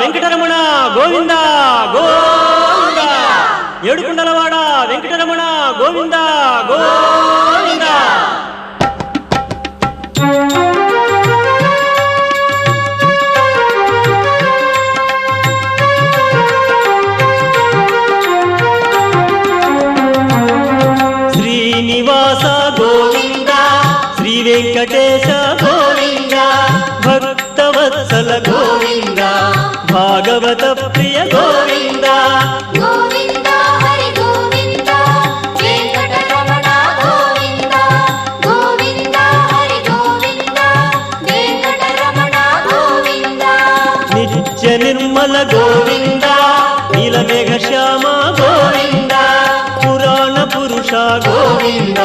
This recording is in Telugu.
వెంకటరమణ గోవింద గోవింద ఏడుకొండలవాడ వెంకటరమణ గోవింద గోవింద శ్రీనివాస గోవింద శ్రీ వెంకటేశ గోవింద భక్తవత్సల గోవింద భాగవత ప్రియ గోవింద గోవింద హరి గోవింద వెంకటరమణ గోవింద గోవింద హరి గోవింద వెంకటరమణ గోవింద నిత్య నిర్మల గోవింద నీలమేఘ శ్యామ గోవింద పురాణ పురుష గోవింద